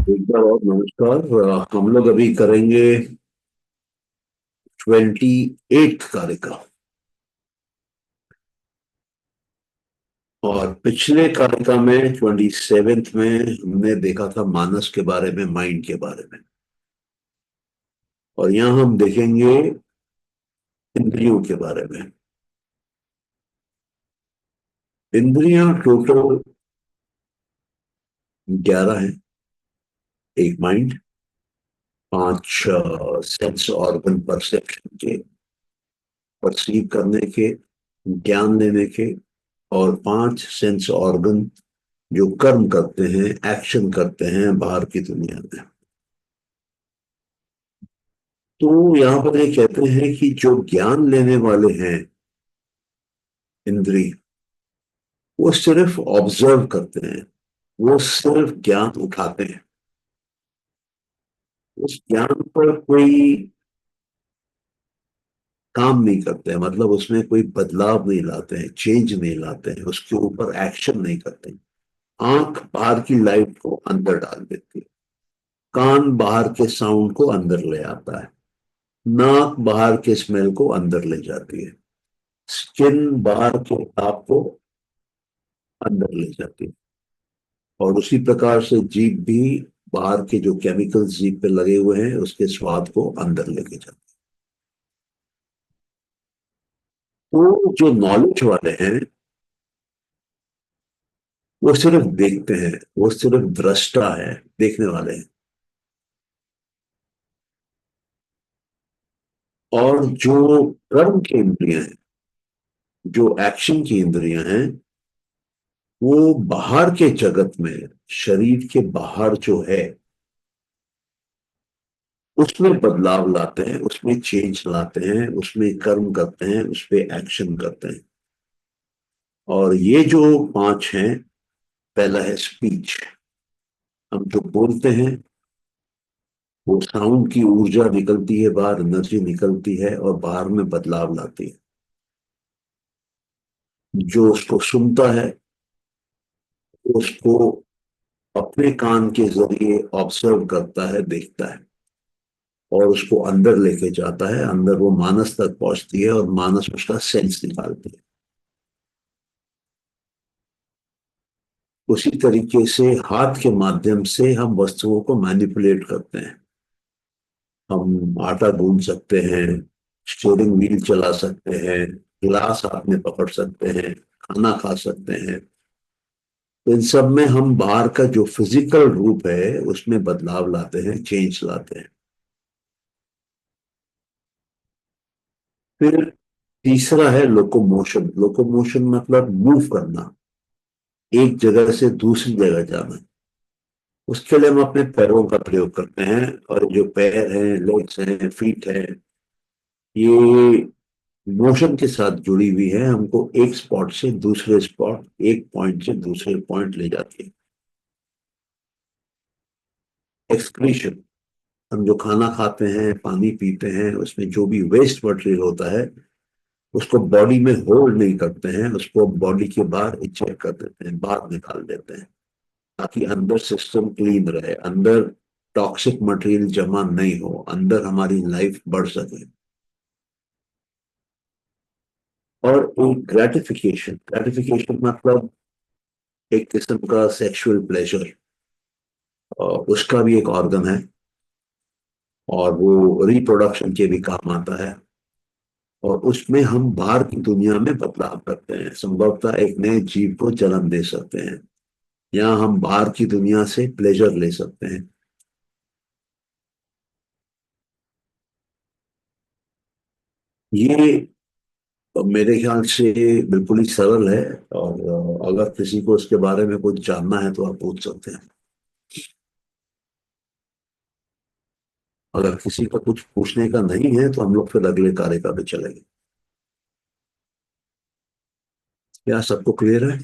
एक बार और नमस्कार। हम लोग अभी करेंगे 28th कार्य का। और पिछले कारिका में 27th में हमने देखा था मानस के बारे में, माइंड के बारे में। और यहाँ हम देखेंगे इंद्रियों के बारे में। इंद्रियां टोटल 11 हैं। एक माइंड, 5 सेंस ऑर्गन परसेप्शन के, परसीव करने के, ज्ञान लेने के, और 5 सेंस ऑर्गन जो कर्म करते हैं, एक्शन करते हैं बाहर की दुनिया में। तो यहाँ पर ये कहते हैं कि जो ज्ञान लेने वाले हैं इंद्रिय, वो सिर्फ ऑब्जर्व करते हैं, वो सिर्फ ज्ञान उठाते हैं। उस ज्ञान पर कोई काम नहीं करते हैं, मतलब उसमें कोई बदलाव नहीं लाते हैं, चेंज नहीं लाते हैं, उसके ऊपर एक्शन नहीं करते हैं। आंख बाहर की लाइट को अंदर डाल देती है, कान बाहर के साउंड को अंदर ले आता है, नाक बाहर के स्मेल को अंदर ले जाती है, स्किन बाहर के ताप को अंदर ले जाती है। और उसी प्रकार से जीभ भी बाहर के जो केमिकल्स जीभ पे लगे हुए हैं उसके स्वाद को अंदर लेके जाती है। तो जो नॉलेज वाले हैं वो सिर्फ देखते हैं, वो सिर्फ दृष्टा है, देखने वाले हैं। और जो कर्म की इंद्रियां हैं, जो एक्शन की इंद्रियां हैं, वो बाहर के जगत में, शरीर के बाहर जो है उसमें बदलाव लाते हैं, उसमें चेंज लाते हैं, उसमें कर्म करते हैं, उस पे एक्शन करते हैं। और ये जो 5 हैं, पहला है स्पीच। हम जो बोलते हैं वो साउंड की ऊर्जा निकलती है बाहर, एनर्जी निकलती है और बाहर में बदलाव लाती है। जो उसको सुनता है उसको अपने कान के जरिए ऑब्जर्व करता है, देखता है, और उसको अंदर लेके जाता है। अंदर वो मानस तक पहुंचती है और मानस उसका सेंस निकालती है। उसी तरीके से हाथ के माध्यम से हम वस्तुओं को मैनिपुलेट करते हैं। हम आटा गूंद सकते हैं, स्टीयरिंग व्हील चला सकते हैं, गिलास हाथ में पकड़ सकते हैं, खाना खा सकते हैं। तो इन सब में हम बाहर का जो फिजिकल रूप है उसमें बदलाव लाते हैं, चेंज लाते हैं। फिर तीसरा है लोकोमोशन। लोकोमोशन मतलब मूव करना, एक जगह से दूसरी जगह जाना। उसके लिए हम अपने पैरों का प्रयोग करते हैं। और जो पैर हैं, लेग्स हैं, फीट हैं, ये मोशन के साथ जुड़ी हुई है, हमको एक स्पॉट से दूसरे स्पॉट, एक पॉइंट से दूसरे पॉइंट ले जाती है। एक्सक्रीशन, हम जो खाना खाते हैं, पानी पीते हैं, उसमें जो भी वेस्ट मटेरियल होता है उसको बॉडी में होल्ड नहीं करते हैं, उसको बॉडी के बाहर इजेक्ट कर देते हैं, बाहर निकाल देते हैं, ताकि अंदर सिस्टम क्लीन रहे, अंदर टॉक्सिक मटेरियल जमा नहीं हो, अंदर हमारी लाइफ बढ़ सके। और एक ग्रेटिफिकेशन, ग्रेटिफिकेशन मतलब एक किस्म का सेक्सुअल प्लेजर, उसका भी एक ऑर्गन है और वो रिप्रोडक्शन के भी काम आता है। और उसमें हम बाहर की दुनिया में बदलाव करते हैं, संभवतः एक नए जीव को जन्म दे सकते हैं, या हम बाहर की दुनिया से प्लेजर ले सकते हैं। ये मेरे ख्याल से बिल्कुल ही सरल है। और अगर किसी को इसके बारे में कुछ जानना है तो आप पूछ सकते हैं। अगर किसी का कुछ पूछने का नहीं है तो हम लोग फिर अगले कार्य का भी चलेंगे। क्या सबको क्लियर है?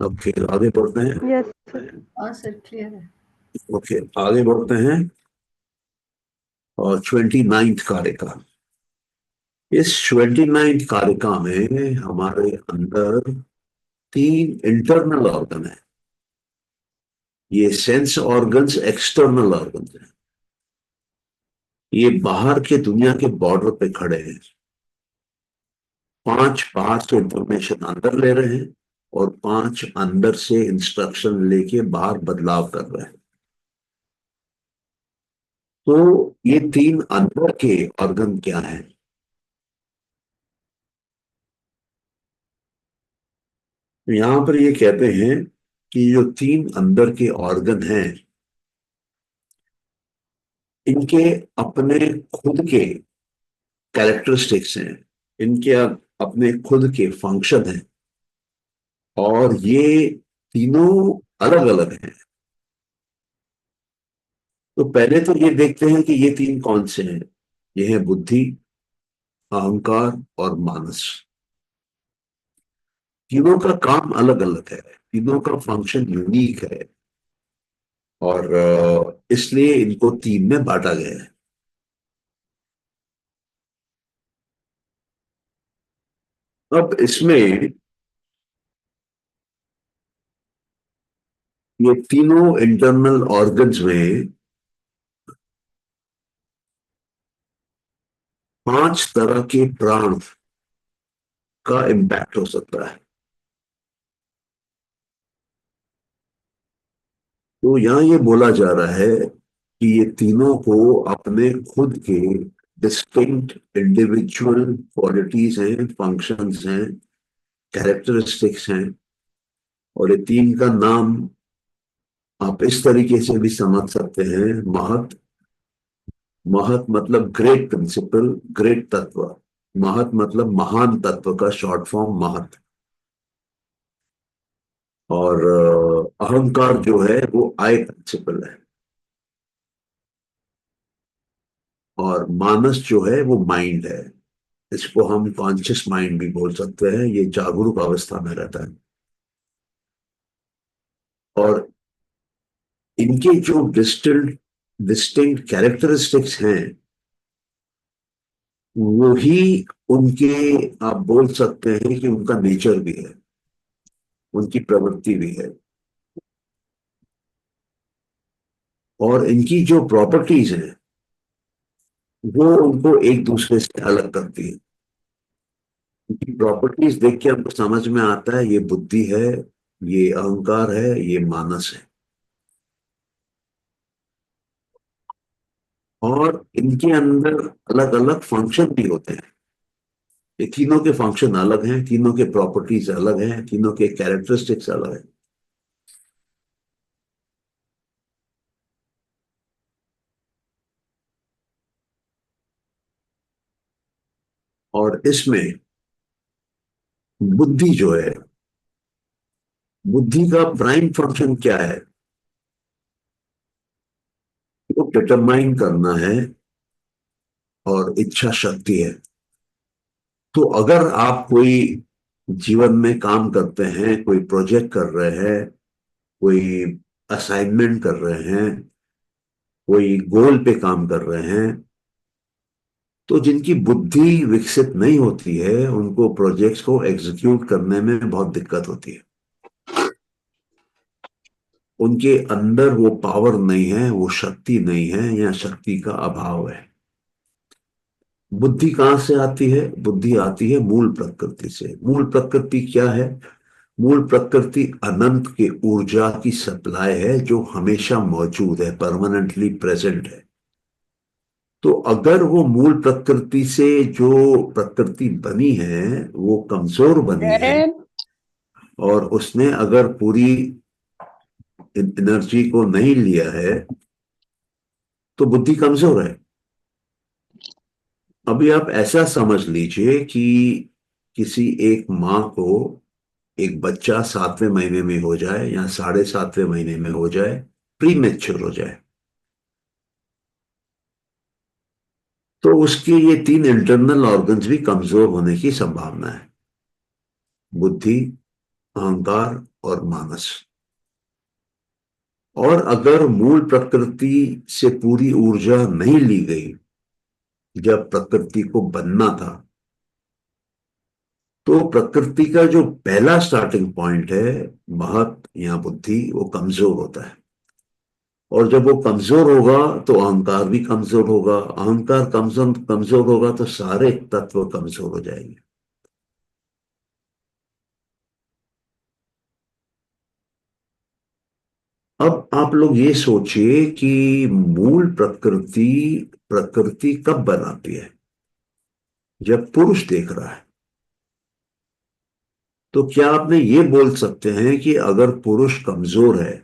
अब फिर आगे बढ़ते हैं। Yes sir. हाँ सर, क्लियर है। ओके, आगे बढ़ते हैं। और 29th कार्य का, इस 29th कारिका में हमारे अंदर 3 इंटरनल ऑर्गन है। ये सेंस ऑर्गन्स एक्सटर्नल ऑर्गन्स हैं, ये बाहर के दुनिया के बॉर्डर पे खड़े हैं। 5 बाहर से इंफॉर्मेशन अंदर ले रहे हैं और 5 अंदर से इंस्ट्रक्शन लेके बाहर बदलाव कर रहे हैं। तो ये 3 अंदर के ऑर्गन क्या हैं? तो यहां पर ये कहते हैं कि जो 3 अंदर के ऑर्गन हैं, इनके अपने खुद के कैरेक्टरिस्टिक्स हैं, इनके अपने खुद के फंक्शन हैं, और ये तीनों अलग अलग हैं। तो पहले तो ये देखते हैं कि ये 3 कौन से हैं। ये हैं बुद्धि, अहंकार और मानस। तीनों का काम अलग अलग है, तीनों का फंक्शन यूनिक है, और इसलिए इनको 3 में बांटा गया है। अब इसमें ये तीनों इंटरनल ऑर्गन्स में 5 तरह के प्राण का इम्पैक्ट हो सकता है। तो यहां ये बोला जा रहा है कि ये तीनों को अपने खुद के डिस्टिंक्ट इंडिविजुअल क्वालिटीज हैं, फंक्शंस हैं, कैरेक्टरिस्टिक्स हैं। और ये 3 का नाम आप इस तरीके से भी समझ सकते हैं। महत, महत मतलब ग्रेट प्रिंसिपल, ग्रेट तत्व। महत मतलब महान तत्व का शॉर्ट फॉर्म महत। और अहंकार जो है वो आई प्रिंसिपल है। और मानस जो है वो माइंड है। इसको हम कॉन्शियस माइंड भी बोल सकते हैं, ये जागरूक अवस्था में रहता है। और इनके जो डिस्टिंक्ट डिस्टिंक्ट कैरेक्टरिस्टिक्स हैं, वो ही उनके, आप बोल सकते हैं कि उनका नेचर भी है, उनकी प्रवृत्ति भी है। और इनकी जो प्रॉपर्टीज हैं, वो उनको एक दूसरे से अलग करती है। इनकी प्रॉपर्टीज देख के हमको समझ में आता है ये बुद्धि है, ये अहंकार है, ये मानस है। और इनके अंदर अलग अलग फंक्शन भी होते हैं। ये तीनों के फंक्शन अलग हैं, तीनों के प्रॉपर्टीज अलग हैं, तीनों के कैरेक्टरिस्टिक्स अलग हैं। और इसमें बुद्धि जो है, बुद्धि का प्राइम फंक्शन क्या है? वो डिटरमाइन करना है, और इच्छा शक्ति है। तो अगर आप कोई जीवन में काम करते हैं, कोई प्रोजेक्ट कर रहे हैं, कोई असाइनमेंट कर रहे हैं, कोई गोल पे काम कर रहे हैं, तो जिनकी बुद्धि विकसित नहीं होती है, उनको प्रोजेक्ट्स को एग्जीक्यूट करने में बहुत दिक्कत होती है। उनके अंदर वो पावर नहीं है, वो शक्ति नहीं है, या शक्ति का अभाव है। बुद्धि कहां से आती है? बुद्धि आती है मूल प्रकृति से। मूल प्रकृति क्या है? मूल प्रकृति अनंत के ऊर्जा की सप्लाई है, जो हमेशा मौजूद है, परमानेंटली प्रेजेंट है। तो अगर वो मूल प्रकृति से जो प्रकृति बनी है वो कमजोर बनी है, और उसने अगर पूरी एनर्जी को नहीं लिया है, तो बुद्धि कमजोर है। अभी आप ऐसा समझ लीजिए कि किसी एक माँ को एक बच्चा 7वें महीने में हो जाए या 7.5वें महीने में हो जाए, प्री मैच्योर हो जाए, तो उसके ये 3 इंटरनल ऑर्गन्स भी कमजोर होने की संभावना है। बुद्धि, अहंकार और मानस। और अगर मूल प्रकृति से पूरी ऊर्जा नहीं ली गई जब प्रकृति को बनना था, तो प्रकृति का जो पहला स्टार्टिंग पॉइंट है, महत या बुद्धि, वो कमजोर होता है। और जब वो कमजोर होगा तो अहंकार भी कमजोर होगा, अहंकार कमजोर कमजोर होगा तो सारे तत्व कमजोर हो जाएंगे। अब आप लोग ये सोचिए कि मूल प्रकृति प्रकृति कब बनाती है? जब पुरुष देख रहा है। तो क्या आपने ये बोल सकते हैं कि अगर पुरुष कमजोर है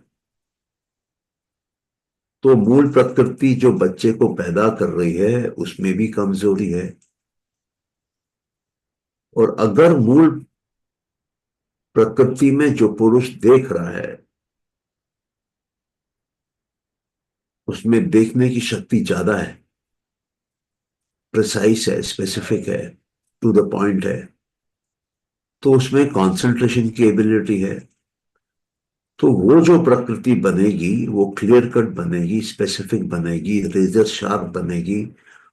तो मूल प्रकृति जो बच्चे को पैदा कर रही है उसमें भी कमजोरी है? और अगर मूल प्रकृति में जो पुरुष देख रहा है उसमें देखने की शक्ति ज्यादा है, प्रिसाइज है, स्पेसिफिक है, टू द पॉइंट है, तो उसमें कंसंट्रेशन की एबिलिटी है, तो वो जो प्रकृति बनेगी वो क्लियर कट बनेगी, स्पेसिफिक बनेगी, रेजर शार्प बनेगी।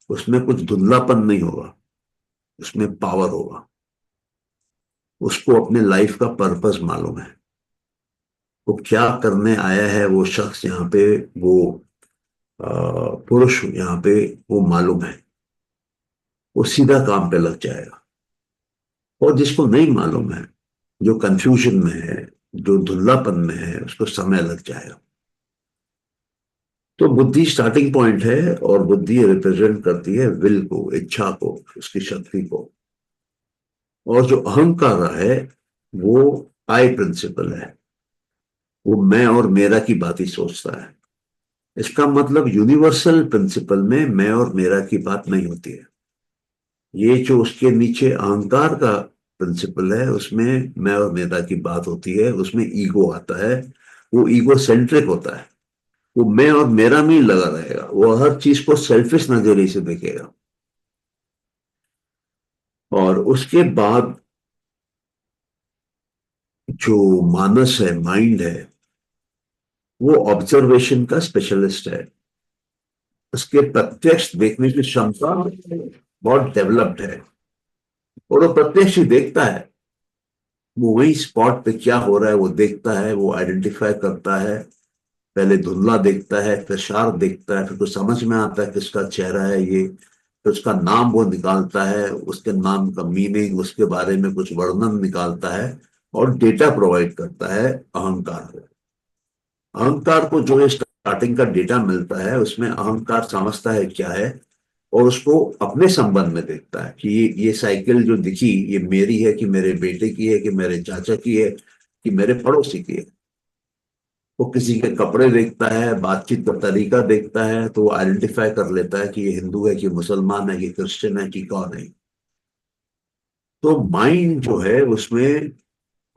उसमें कुछ धुंधलापन नहीं होगा, उसमें पावर होगा। उसको अपने लाइफ का पर्पस मालूम है, वो क्या करने आया है वो शख्स यहाँ पे, वो पुरुष यहाँ पे, वो मालूम है। वो सीधा काम पे लग जाएगा। और जिसको नहीं मालूम है, जो कंफ्यूजन में है, जो धुंधलापन में है, उसको समय लग जाएगा। तो बुद्धि स्टार्टिंग पॉइंट है और बुद्धि रिप्रेजेंट करती है विल को, इच्छा को, उसकी शक्ति को। और जो अहंकार है वो आई प्रिंसिपल है, वो मैं और मेरा की बात ही सोचता है। इसका मतलब यूनिवर्सल प्रिंसिपल में मैं और मेरा की बात नहीं होती है। ये जो उसके नीचे अहंकार का प्रिंसिपल है उसमें मैं और मेरा की बात होती है, उसमें ईगो आता है। वो ईगो सेंट्रिक होता है, वो मैं और मेरा में ही लगा रहेगा, वो हर चीज को सेल्फिश नजरिए से देखेगा। और उसके बाद जो मानस है, माइंड है, वो ऑब्जर्वेशन का स्पेशलिस्ट है। उसके प्रत्यक्ष देखने की क्षमता बहुत डेवलप्ड है और वो प्रत्यक्ष ही देखता है। वो वही स्पॉट पे क्या हो रहा है वो देखता है, वो आइडेंटिफाई करता है। पहले धुंधला देखता है, फिर शार्प देखता है, फिर तो समझ में आता है किसका चेहरा है ये। फिर उसका नाम वो निकालता है, उसके नाम का मीनिंग, उसके बारे में कुछ वर्णन निकालता है और डेटा प्रोवाइड करता है अहंकार को। अहंकार को जो स्टार्टिंग का डेटा मिलता है उसमें अहंकार समझता है क्या है और उसको अपने संबंध में देखता है कि ये साइकिल जो दिखी ये मेरी है कि मेरे बेटे की है कि मेरे चाचा की है कि मेरे पड़ोसी की है। वो किसी के कपड़े देखता है, बातचीत का तरीका देखता है, तो वो आइडेंटिफाई कर लेता है कि ये हिंदू है कि मुसलमान है कि क्रिश्चियन है कि कौन है। तो माइंड जो है उसमें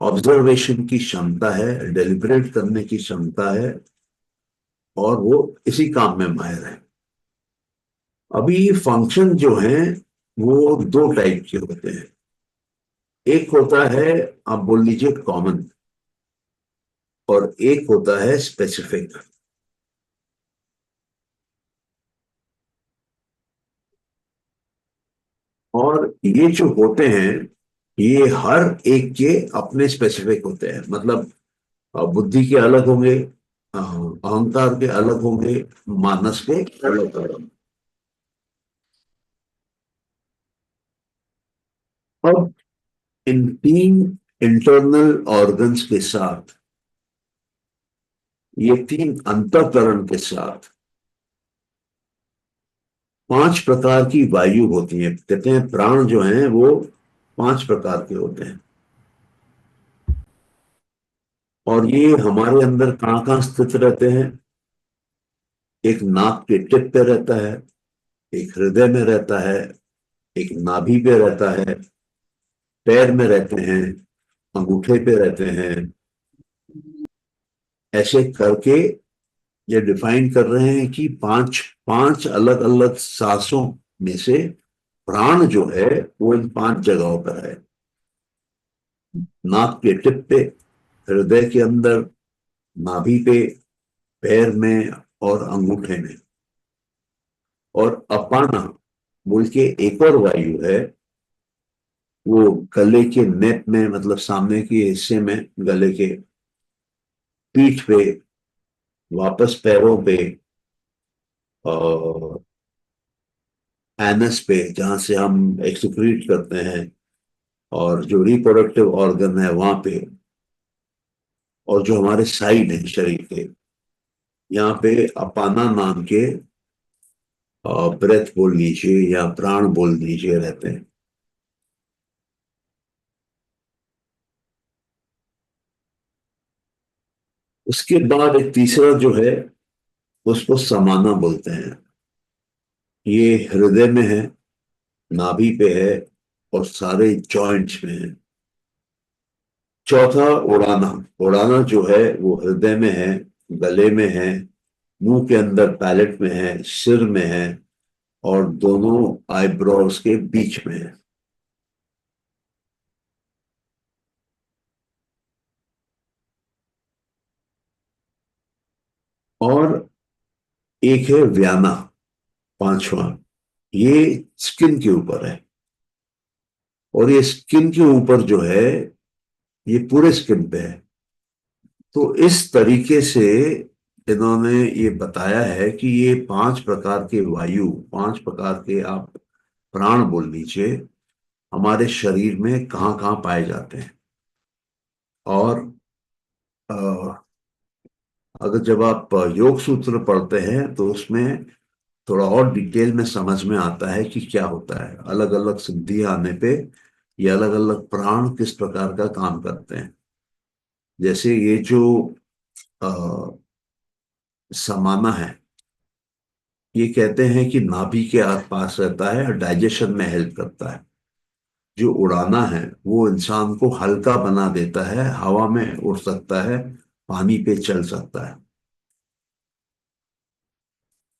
ऑब्जर्वेशन की क्षमता है, डेलिब्रेट करने की क्षमता है और वो इसी काम में माहिर है। अभी फंक्शन जो है वो दो टाइप के होते हैं। एक होता है, आप बोल लीजिए कॉमन, और एक होता है स्पेसिफिक। और ये जो होते हैं ये हर एक के अपने स्पेसिफिक होते हैं। मतलब बुद्धि के अलग होंगे, अहंकार के अलग होंगे, मानस के अलग अलग। अब इन तीन इंटरनल ऑर्गन्स के साथ, ये तीन अंतःकरण के साथ पांच प्रकार की वायु होती है। कहते हैं प्राण जो हैं वो पांच प्रकार के होते हैं। और ये हमारे अंदर कहाँ कहाँ स्थित रहते हैं? एक नाक के टिप पे रहता है, एक हृदय में रहता है, एक नाभि पे रहता है, पैर में रहते हैं, अंगूठे पे रहते हैं। ऐसे करके ये डिफाइन कर रहे हैं कि पांच पांच अलग अलग सांसों में से प्राण जो है वो इन पांच जगहों पर है। नाक के टिप पे, हृदय के अंदर, नाभि पे, पैर में और अंगूठे में। और अपाना बोल के एक और वायु है, वो गले के नेप में, मतलब सामने के हिस्से में, गले के पीठ पे वापस पैरों पे, एनस पे जहां से हम एक्सक्रीट करते हैं, और जो रिप्रोडक्टिव ऑर्गन है वहां पे, और जो हमारे साइड है शरीर के, यहाँ पे अपाना नाम के ब्रेथ बोल लीजिए या प्राण बोल लीजिए रहते हैं। उसके बाद एक तीसरा जो है उसको समाना बोलते हैं। ये हृदय में है, नाभि पे है, और सारे जॉइंट्स में है। चौथा उड़ाना। उड़ाना जो है वो हृदय में है, गले में है, मुंह के अंदर पैलेट में है, सिर में है, और दोनों आईब्रोज के बीच में है। और एक है व्याना, पांचवा। ये स्किन के ऊपर है, और ये स्किन के ऊपर जो है ये पूरे स्किन पे है। तो इस तरीके से इन्होंने ये बताया है कि ये 5 प्रकार के वायु, 5 प्रकार के आप प्राण बोल लीजिए, हमारे शरीर में कहाँ कहाँ पाए जाते हैं। और अ, अगर जब आप योग सूत्र पढ़ते हैं तो उसमें थोड़ा और डिटेल में समझ में आता है कि क्या होता है। अलग अलग सिद्धि आने पे ये अलग अलग प्राण किस प्रकार का काम करते हैं। जैसे ये जो अ, समाना है, ये कहते हैं कि नाभि के आसपास रहता है और डाइजेशन में हेल्प करता है। जो उड़ाना है वो इंसान को हल्का बना देता है, हवा में उड़ सकता है, पानी पे चल सकता है।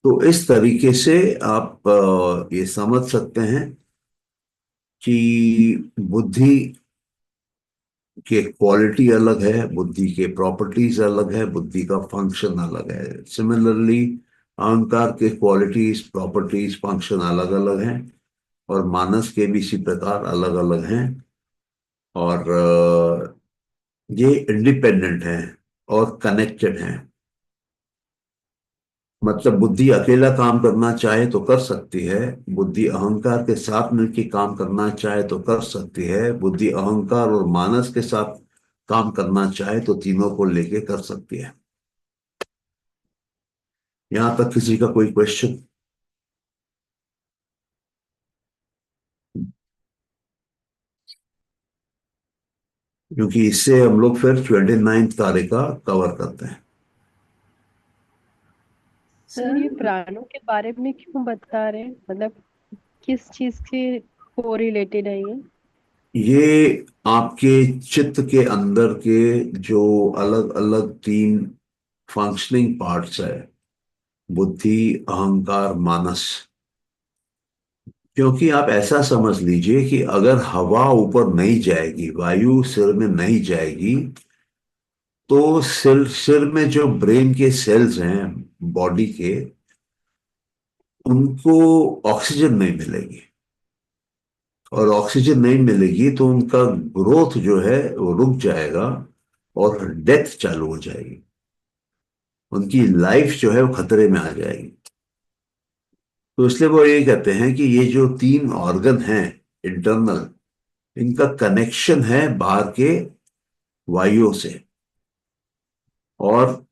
तो इस तरीके से आप ये समझ सकते हैं कि बुद्धि के क्वालिटी अलग है, बुद्धि के प्रॉपर्टीज अलग है, बुद्धि का फंक्शन अलग है। सिमिलरली अहंकार के क्वालिटीज, प्रॉपर्टीज, फंक्शन अलग अलग हैं, और मानस के भी इसी प्रकार अलग अलग हैं। और ये इंडिपेंडेंट हैं और कनेक्टेड हैं। मतलब बुद्धि अकेला काम करना चाहे तो कर सकती है, बुद्धि अहंकार के साथ मिलकर काम करना चाहे तो कर सकती है, बुद्धि अहंकार और मानस के साथ काम करना चाहे तो तीनों को लेके कर सकती है। यहां तक किसी का कोई क्वेश्चन? क्योंकि इससे हम लोग फिर 29th कार्य का कवर करते हैं। सर ये सर प्राणों के बारे में क्यों बता रहे हैं, मतलब किस चीज से को रिलेटेड है ये? ये आपके चित्त के अंदर के जो अलग अलग 3 फंक्शनिंग पार्ट्स है, बुद्धि, अहंकार, मानस। क्योंकि आप ऐसा समझ लीजिए कि अगर हवा ऊपर नहीं जाएगी, वायु सिर में नहीं जाएगी, तो सिर में जो ब्रेन के सेल्स हैं बॉडी के, उनको ऑक्सीजन नहीं मिलेगी। और ऑक्सीजन नहीं मिलेगी तो उनका ग्रोथ जो है वो रुक जाएगा, और डेथ चालू हो जाएगी। उनकी लाइफ जो है वो खतरे में आ जाएगी। तो इसलिए वो ये कहते हैं कि ये जो 3 ऑर्गन हैं इंटरनल, इनका कनेक्शन है बाहर के वायुओं से। और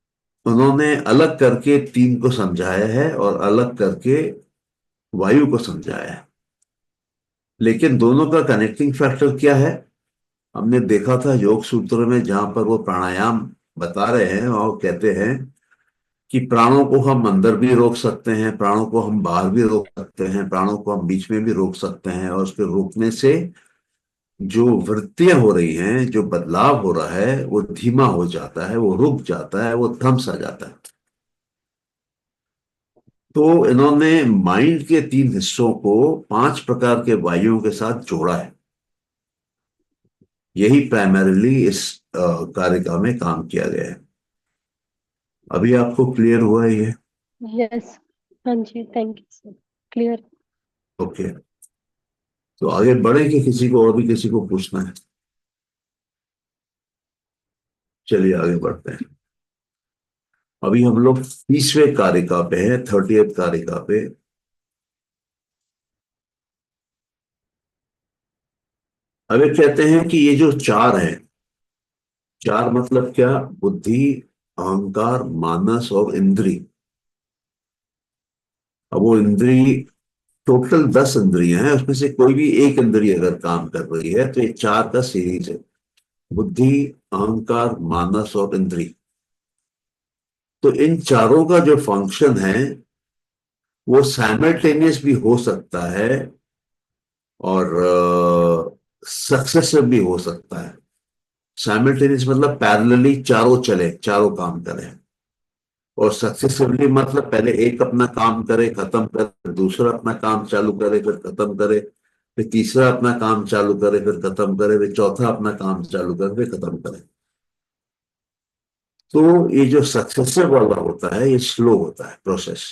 उन्होंने अलग करके 3 को समझाया है और अलग करके वायु को समझाया है। लेकिन दोनों का कनेक्टिंग फैक्टर क्या है? हमने देखा था योग सूत्र में, जहां पर वो प्राणायाम बता रहे हैं और कहते हैं कि प्राणों को हम अंदर भी रोक सकते हैं, प्राणों को हम बाहर भी रोक सकते हैं, प्राणों को हम बीच में भी रोक सकते हैं, और उसके रोकने से जो वृत्तियां हो रही हैं, जो बदलाव हो रहा है, वो धीमा हो जाता है, वो रुक जाता है, वो थम सा जाता है। तो इन्होंने माइंड के 3 हिस्सों को 5 प्रकार के वायुओं के साथ जोड़ा है। यही प्राइमरीली इस कारिका में काम किया गया है। अभी आपको क्लियर हुआ है ये? यस। हाँ जी, thank you sir, clear. Okay. तो आगे बढ़े कि किसी को और भी किसी को पूछना है? चलिए आगे बढ़ते हैं। अभी हम लोग 30वें कारिका पे हैं, 30th कारिका पे। अभी कहते हैं कि ये जो चार हैं, चार मतलब क्या? बुद्धि, अहंकार, मानस और इंद्री। अब वो इंद्री, टोटल 10 इंद्रियां हैं, उसमें से कोई भी एक इंद्री अगर काम कर रही है तो ये चार का सीरीज है। बुद्धि, अहंकार, मानस और इंद्री। तो इन चारों का जो फंक्शन है वो साइमल्टेनियस भी हो सकता है और सक्सेसिव भी हो सकता है। साइमल्टेनियस मतलब पैरेलली चारों चले, चारों काम करें। और सक्सेसिवली मतलब पहले एक अपना काम करे, खत्म करे, दूसरा अपना काम चालू करे, फिर खत्म करे, फिर तीसरा अपना काम चालू करे, फिर खत्म करे, फिर चौथा अपना काम चालू करे, फिर खत्म करे। तो ये जो सक्सेसिव वाला होता है ये स्लो होता है प्रोसेस,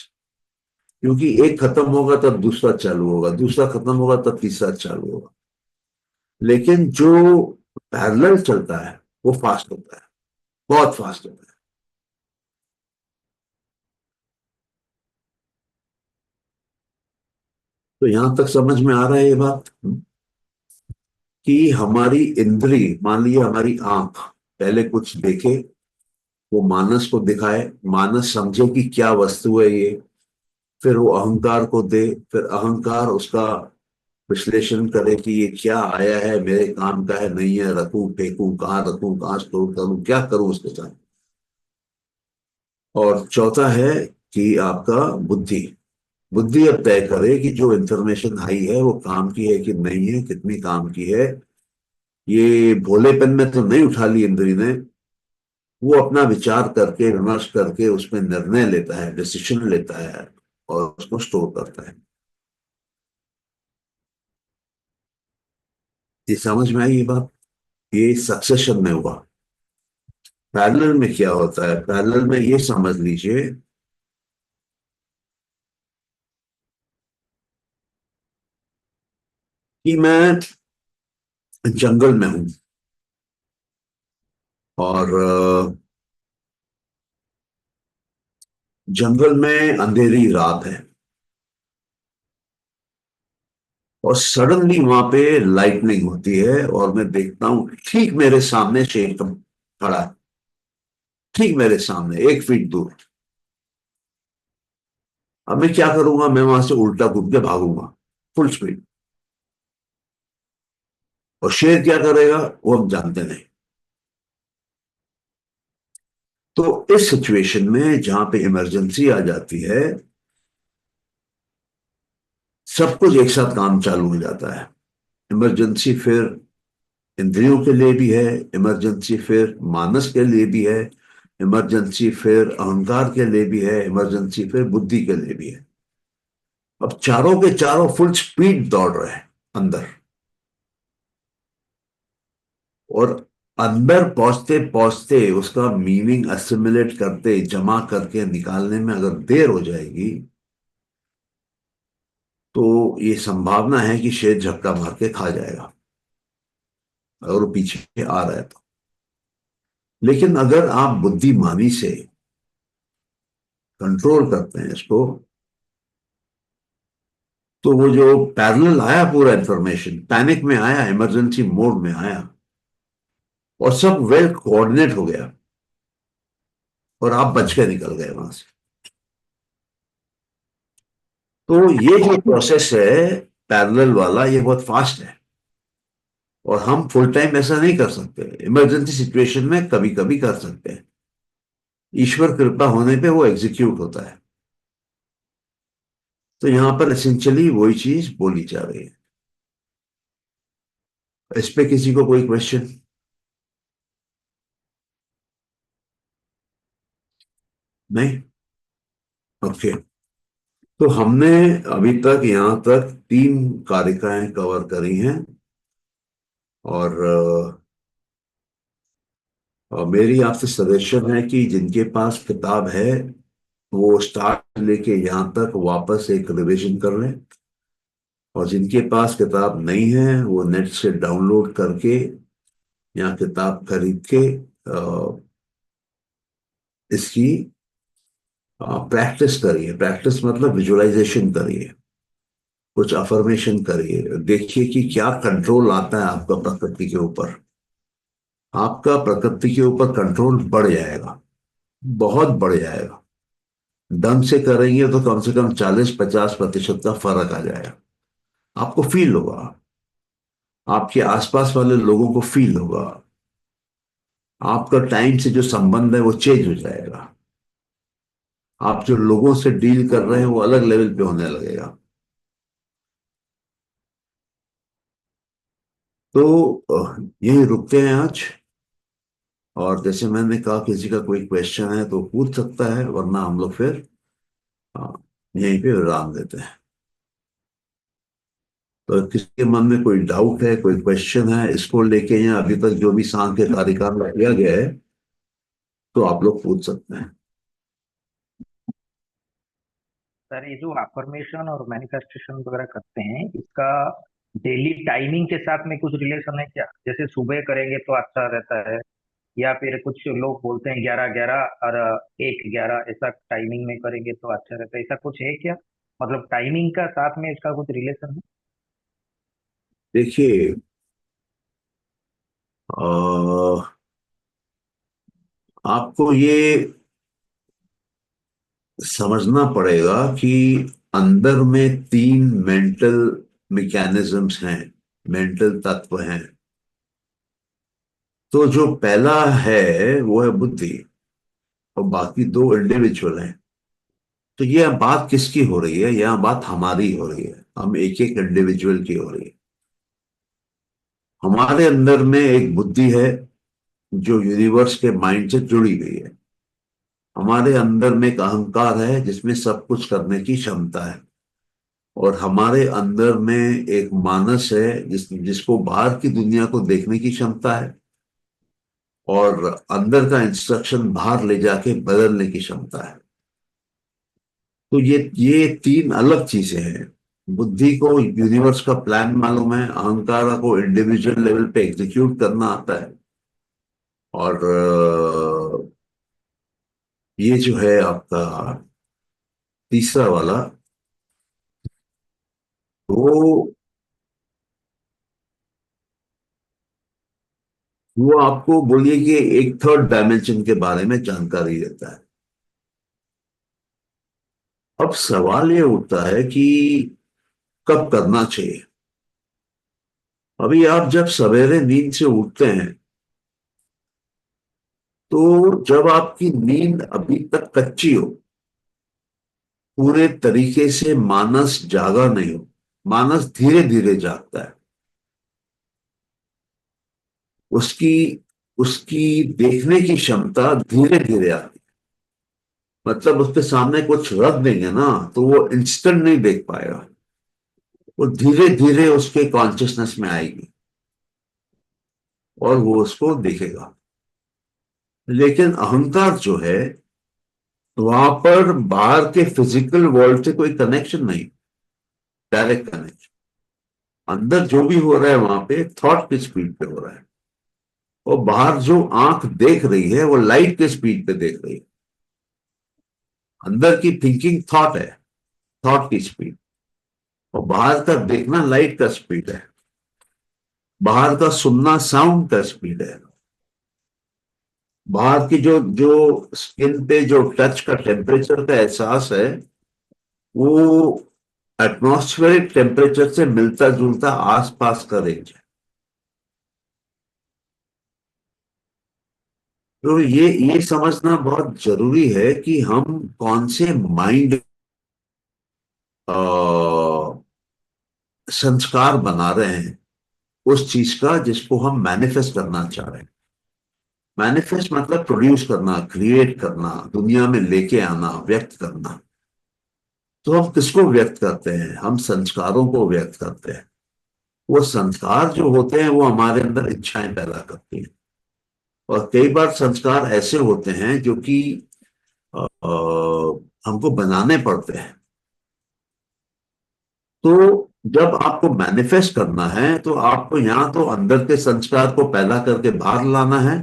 क्योंकि एक खत्म होगा तब दूसरा चालू होगा, दूसरा खत्म होगा तब तीसरा चालू होगा। लेकिन जो पैरेलल चलता है वो फास्ट होता है, बहुत फास्ट होता है। तो यहां तक समझ में आ रहा है ये बात कि हमारी इंद्री, मान लीजिए हमारी आंख पहले कुछ देखे, वो मानस को दिखाए, मानस समझे कि क्या वस्तु है ये, फिर वो अहंकार को दे, फिर अहंकार उसका विश्लेषण करे कि ये क्या आया है, मेरे काम का है नहीं है, रखूं कहाँ स्टोर करूं, क्या करूं उसके साथ। और चौथा है कि आपका बुद्धि, बुद्धि अब तय करे कि जो इंफॉर्मेशन आई है वो काम की है कि नहीं है, कितनी काम की है। ये भोलेपन में तो नहीं उठा ली इंद्री ने, वो अपना विचार करके, विमर्श करके उसमें निर्णय लेता है, डिसीजन लेता है और उसको स्टोर करता है। ये समझ में आई ये बात? ये सक्सेशन में हुआ। पैरेलल में क्या होता है? पैरेलल में ये समझ लीजिए कि मैं जंगल में हूं और जंगल में अंधेरी रात है और सडनली वहां पे लाइटनिंग होती है और मैं देखता हूं ठीक मेरे सामने शेर खड़ा है, ठीक मेरे सामने 1 फीट दूर। अब मैं क्या करूंगा? मैं वहां से उल्टा कूद के भागूंगा फुल स्पीड। और शेर क्या करेगा वो हम जानते नहीं। तो इस सिचुएशन में जहां पे इमरजेंसी आ जाती है, सब कुछ एक साथ काम चालू हो जाता है। इमरजेंसी फिर इंद्रियों के लिए भी है, इमरजेंसी फिर मानस के लिए भी है, इमरजेंसी फिर अहंकार के लिए भी है, इमरजेंसी फिर बुद्धि के लिए भी है। अब चारों के चारों फुल स्पीड दौड़ रहे हैं अंदर। और अंदर पहुंचते पहुंचते उसका मीनिंग असिमिलेट करते, जमा करके निकालने में अगर देर हो जाएगी तो ये संभावना है कि शेर झपटा मार के खा जाएगा अगर वो पीछे आ रहा है तो। लेकिन अगर आप बुद्धिमानी से कंट्रोल करते हैं इसको, तो वो जो पैरेलल आया पूरा इंफॉर्मेशन, पैनिक में आया, इमरजेंसी मोड में आया और सब वेल कोऑर्डिनेट हो गया और आप बच के निकल गए वहां से। तो ये जो प्रोसेस है पैरेलल वाला, ये बहुत फास्ट है और हम फुल टाइम ऐसा नहीं कर सकते। इमरजेंसी सिचुएशन में कभी कभी कर सकते हैं, ईश्वर कृपा होने पे वो एग्जीक्यूट होता है। तो यहां पर एसेंशियली वही चीज बोली जा रही है। इस पे किसी को कोई क्वेश्चन? नहीं? ओके। तो हमने अभी तक यहां तक 3 कारिकाएं कवर करी हैं और मेरी आपसे सजेशन है कि जिनके पास किताब है वो स्टार्ट लेके यहां तक वापस एक रिवीजन कर लें, और जिनके पास किताब नहीं है वो नेट से डाउनलोड करके या किताब खरीद के इसकी प्रैक्टिस करिए। प्रैक्टिस मतलब विजुअलाइजेशन करिए, कुछ अफर्मेशन करिए, देखिए कि क्या कंट्रोल आता है आपका प्रकृति के ऊपर। आपका प्रकृति के ऊपर कंट्रोल बढ़ जाएगा, बहुत बढ़ जाएगा। ढंग से करेंगे तो कम से कम 40-50% का फर्क आ जाएगा। आपको फील होगा, आपके आसपास वाले लोगों को फील होगा, आपका टाइम से जो संबंध है वो चेंज हो जाएगा। आप जो लोगों से डील कर रहे हैं वो अलग लेवल पे होने लगेगा। तो यही रुकते हैं आज। और जैसे मैंने कहा, किसी का कोई क्वेश्चन है तो पूछ सकता है, वरना हम लोग फिर अ, यहीं पे विराम देते हैं। तो किसी के मन में कोई डाउट है, कोई क्वेश्चन है इसको लेके, या अभी तक जो भी सांख्य के कार्यकाल में किया गया है, तो आप लोग पूछ सकते हैं। सर ये जो अफर्मेशन और मैनिफेस्टेशन वगैरह करते हैं, इसका डेली टाइमिंग के साथ में कुछ रिलेशन है क्या? जैसे सुबह करेंगे तो अच्छा रहता है, या फिर कुछ लोग बोलते हैं 11-11 और 1-11 ऐसा टाइमिंग में करेंगे तो अच्छा रहता है, ऐसा कुछ है क्या? मतलब टाइमिंग का साथ में इसका कुछ रिलेशन है? देखिए, आपको ये समझना पड़ेगा कि अंदर में 3 मेंटल मैकेनिज्म्स हैं, मेंटल तत्व हैं। तो जो पहला है वो है बुद्धि, और बाकी 2 इंडिविजुअल हैं। तो ये बात किसकी हो रही है? यह बात हमारी हो रही है, हम एक एक इंडिविजुअल की हो रही है। हमारे अंदर में एक बुद्धि है जो यूनिवर्स के माइंड से जुड़ी गई है। हमारे अंदर में एक अहंकार है जिसमें सब कुछ करने की क्षमता है। और हमारे अंदर में एक मानस है जिसको बाहर की दुनिया को देखने की क्षमता है, और अंदर का इंस्ट्रक्शन बाहर ले जाके बदलने की क्षमता है। तो ये 3 अलग चीजें हैं। बुद्धि को यूनिवर्स का प्लान मालूम है, अहंकार को इंडिविजुअल लेवल पे एग्जीक्यूट करना आता है, और ये जो है आपका तीसरा वाला, वो वो आपको बोलिए कि एक थर्ड डायमेंशन के बारे में जानकारी देता है। अब सवाल ये उठता है कि कब करना चाहिए। अभी आप जब सवेरे नींद से उठते हैं, तो जब आपकी नींद अभी तक कच्ची हो, पूरे तरीके से मानस जागा नहीं हो, मानस धीरे धीरे जागता है, उसकी उसकी देखने की क्षमता धीरे धीरे आती है। मतलब उसके सामने कुछ रख देंगे ना तो वो इंस्टेंट नहीं देख पाएगा, वो धीरे धीरे उसके कॉन्शियसनेस में आएगी और वो उसको देखेगा। लेकिन अहंकार जो है, वहां पर बाहर के फिजिकल वर्ल्ड से कोई कनेक्शन नहीं, डायरेक्ट कनेक्शन। अंदर जो भी हो रहा है वहां पे थॉट की स्पीड पे हो रहा है, और बाहर जो आंख देख रही है वो लाइट के स्पीड पे देख रही है। अंदर की थिंकिंग थॉट है, थॉट की स्पीड, और बाहर का देखना लाइट का स्पीड है। बाहर का सुनना साउंड का स्पीड है। बाहर की जो जो स्किन पे जो टच का टेम्परेचर का एहसास है, वो एटमॉस्फेरिक टेम्परेचर से मिलता जुलता आसपास का रेंज है। तो ये समझना बहुत जरूरी है कि हम कौन से माइंड संस्कार बना रहे हैं उस चीज का जिसको हम मैनिफेस्ट करना चाह रहे हैं। मैनिफेस्ट मतलब प्रोड्यूस करना, क्रिएट करना, दुनिया में लेके आना, व्यक्त करना। तो हम किसको व्यक्त करते हैं? हम संस्कारों को व्यक्त करते हैं। वो संस्कार जो होते हैं वो हमारे अंदर इच्छाएं पैदा करते हैं, और कई बार संस्कार ऐसे होते हैं जो कि हमको बनाने पड़ते हैं। तो जब आपको मैनिफेस्ट करना है तो आपको यहाँ तो अंदर के संस्कार को पैदा करके बाहर लाना है,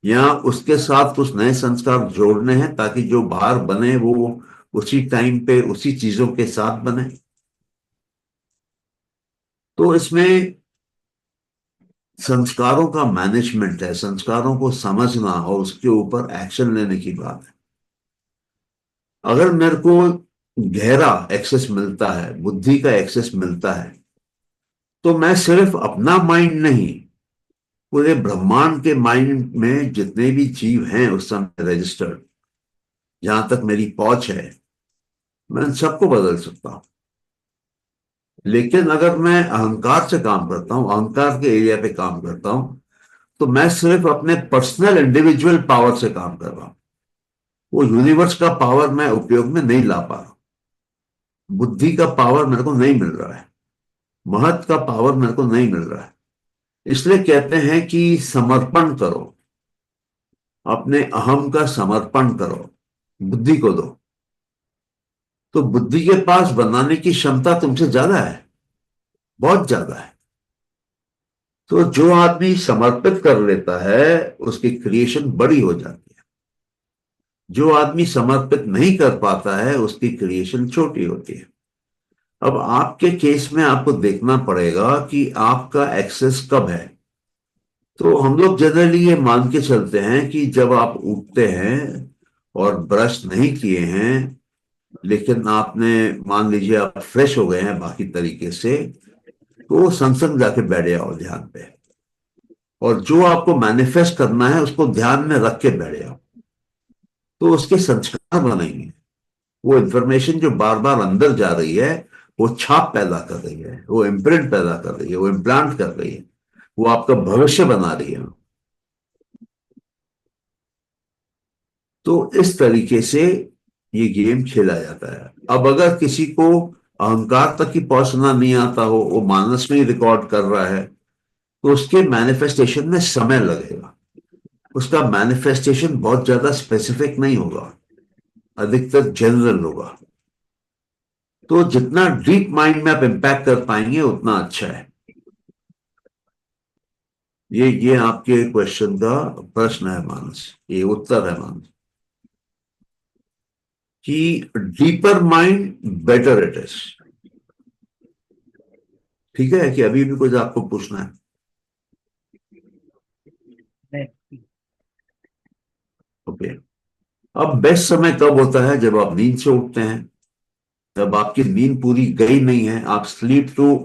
या उसके साथ कुछ नए संस्कार जोड़ने हैं ताकि जो बाहर बने वो उसी टाइम पे उसी चीजों के साथ बने। तो इसमें संस्कारों का मैनेजमेंट है, संस्कारों को समझना और उसके ऊपर एक्शन लेने की बात है। अगर मेरे को गहरा एक्सेस मिलता है, बुद्धि का एक्सेस मिलता है, तो मैं सिर्फ अपना माइंड नहीं, पूरे ब्रह्मांड के माइंड में जितने भी जीव हैं उस समय रजिस्टर्ड, जहां तक मेरी पहुंच है, मैं उन सबको बदल सकता हूं। लेकिन अगर मैं अहंकार से काम करता हूं, अहंकार के एरिया पे काम करता हूं, तो मैं सिर्फ अपने पर्सनल इंडिविजुअल पावर से काम कर रहा हूं। वो यूनिवर्स का पावर मैं उपयोग में नहीं ला पा रहा। बुद्धि का पावर मेरे को नहीं मिल रहा है, महत्व का पावर मेरे को नहीं मिल रहा है। इसलिए कहते हैं कि समर्पण करो, अपने अहम का समर्पण करो, बुद्धि को दो। तो बुद्धि के पास बनाने की क्षमता तुमसे ज्यादा है, बहुत ज्यादा है। तो जो आदमी समर्पित कर लेता है उसकी क्रिएशन बड़ी हो जाती है। जो आदमी समर्पित नहीं कर पाता है उसकी क्रिएशन छोटी होती है। अब आपके केस में आपको देखना पड़ेगा कि आपका एक्सेस कब है। तो हम लोग जनरली ये मान के चलते हैं कि जब आप उठते हैं और ब्रश नहीं किए हैं, लेकिन आपने मान लीजिए आप फ्रेश हो गए हैं बाकी तरीके से, तो संग संग जाके बैठ जाओ ध्यान पे, और जो आपको मैनिफेस्ट करना है उसको ध्यान में रख के बैठ जाओ। तो उसके संस्कार बनेंगे। वो इंफॉर्मेशन जो बार बार अंदर जा रही है वो छाप पैदा कर रही है, वो इम्प्रिंट पैदा कर रही है, वो इम्प्लांट कर रही है, वो आपका भविष्य बना रही है। तो इस तरीके से ये गेम खेला जाता है। अब अगर किसी को अहंकार तक ही पहुंचना नहीं आता हो, वो मानस में ही रिकॉर्ड कर रहा है, तो उसके मैनिफेस्टेशन में समय लगेगा। उसका मैनिफेस्टेशन बहुत ज्यादा स्पेसिफिक नहीं होगा, अधिकतर जनरल होगा। तो जितना डीप माइंड में आप इम्पैक्ट कर पाएंगे उतना अच्छा है। ये आपके क्वेश्चन का प्रश्न है मानस, ये उत्तर है मानस, कि deeper mind better it is. ठीक है कि अभी भी कुछ आपको पूछना है? नहीं, ओके। अब बेस्ट समय कब होता है? जब आप नींद से उठते हैं, जब आपकी नींद पूरी गई नहीं है, आप स्लीप टू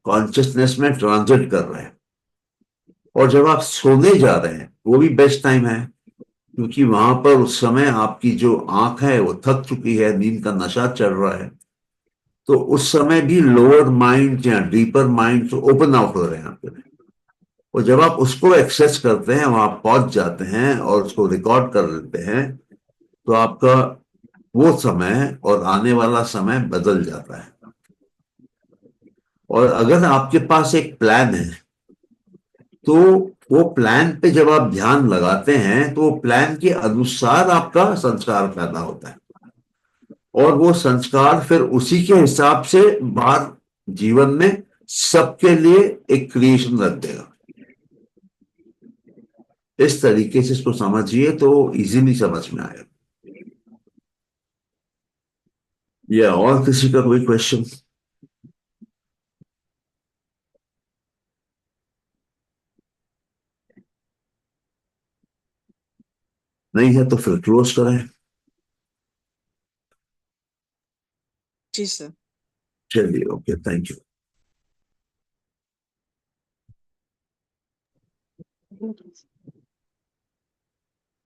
कॉन्शियसनेस में ट्रांजिट कर रहे हैं, और जब आप सोने जा रहे हैं वो भी बेस्ट टाइम है, क्योंकि वहां पर उस समय आपकी जो आंख है वो थक चुकी है, नींद का नशा चल रहा है। तो उस समय भी लोअर माइंड या डीपर माइंड तो ओपन आउट हो रहे हैं आपके। और जब आप उसको एक्सेस करते हैं, वहां पहुंच जाते हैं और उसको रिकॉर्ड कर लेते हैं, तो आपका वो समय और आने वाला समय बदल जाता है। और अगर आपके पास एक प्लान है, तो वो प्लान पे जब आप ध्यान लगाते हैं तो वो प्लान के अनुसार आपका संस्कार पैदा होता है, और वो संस्कार फिर उसी के हिसाब से बाहर जीवन में सबके लिए एक क्रिएशन रख देगा। इस तरीके से इसको समझिए तो इजीली समझ में आएगा। या और किसी का कोई क्वेश्चन? नहीं है तो फिर क्लोज करें। जी सर। चलिए, okay, thank you. Thank you.